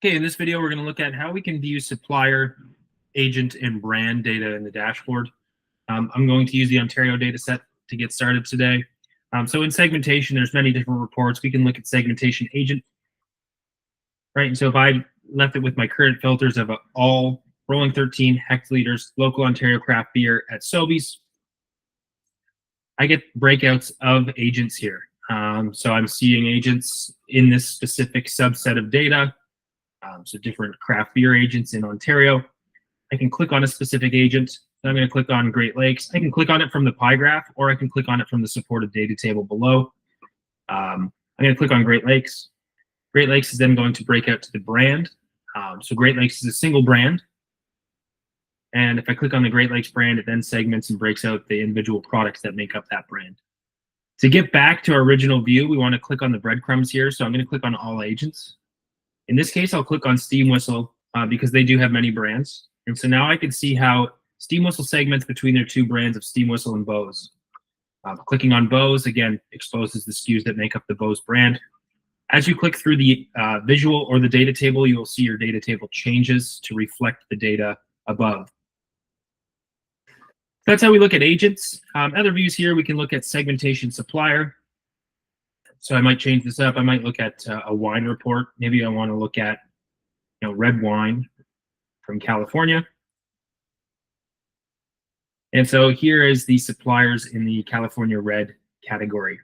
Okay, in this video, we're going to look at how we can view supplier, agent, and brand data in the dashboard. I'm going to use the Ontario data set to get started today. So in segmentation, there's many different reports. We can look at segmentation agent, right? And so if I left it with my current filters of all rolling 13 hectoliters, local Ontario craft beer at Sobeys, I get breakouts of agents here. So I'm seeing agents in this specific subset of data. So different craft beer agents in Ontario. I can click on a specific agent. I'm going to click on Great Lakes. I can click on it from the pie graph, or I can click on it from the supported data table below. I'm going to click on Great Lakes. Great Lakes is then going to break out to the brand. So Great Lakes is a single brand. And if I click on the Great Lakes brand, it then segments and breaks out the individual products that make up that brand. To get back to our original view, we want to click on the breadcrumbs here. So I'm going to click on all agents. In this case, I'll click on Steam Whistle because they do have many brands. And so now I can see how Steam Whistle segments between their two brands of Steam Whistle and Bose. Clicking on Bose, again, exposes the SKUs that make up the Bose brand. As you click through the visual or the data table, you will see your data table changes to reflect the data above. That's how we look at agents. Other views here, we can look at segmentation supplier. So I might change this up. I might look at a wine report. Maybe I want to look at, red wine from California. And so here is the suppliers in the California red category.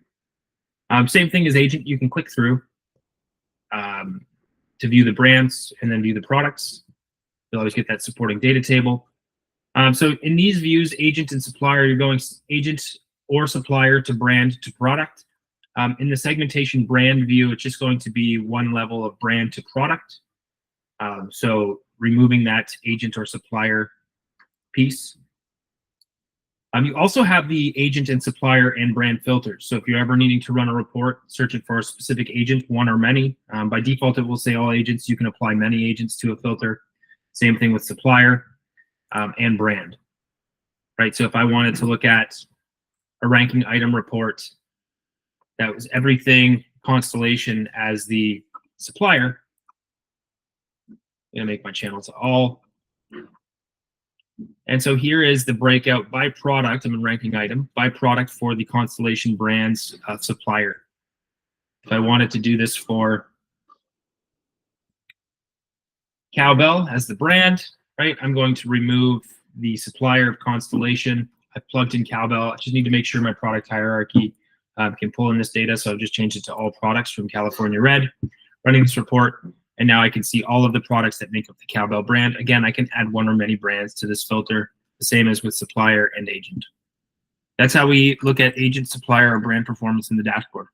Same thing as agent. You can click through to view the brands and then view the products. You'll always get that supporting data table. So in these views, agent and supplier, you're going agent or supplier to brand to product. In the segmentation brand view, it's just going to be one level of brand to product. So removing that agent or supplier piece. You also have the agent and supplier and brand filters. So if you're ever needing to run a report, search it for a specific agent, one or many. By default, it will say all agents. You can apply many agents to a filter. Same thing with supplier and brand, right? So if I wanted to look at a ranking item report that was everything Constellation as the supplier, I'm gonna make my channel to all. And so here is the breakout by product. I'm in ranking item by product for the Constellation brands supplier. If I wanted to do this for Cowbell as the brand, right? I'm going to remove the supplier of Constellation. I've plugged in Cowbell. I just need to make sure my product hierarchy can pull in this data. So I've just changed it to all products from California Red, running this report. And now I can see all of the products that make up the Cowbell brand. Again, I can add one or many brands to this filter, the same as with supplier and agent. That's how we look at agent, supplier, or brand performance in the dashboard.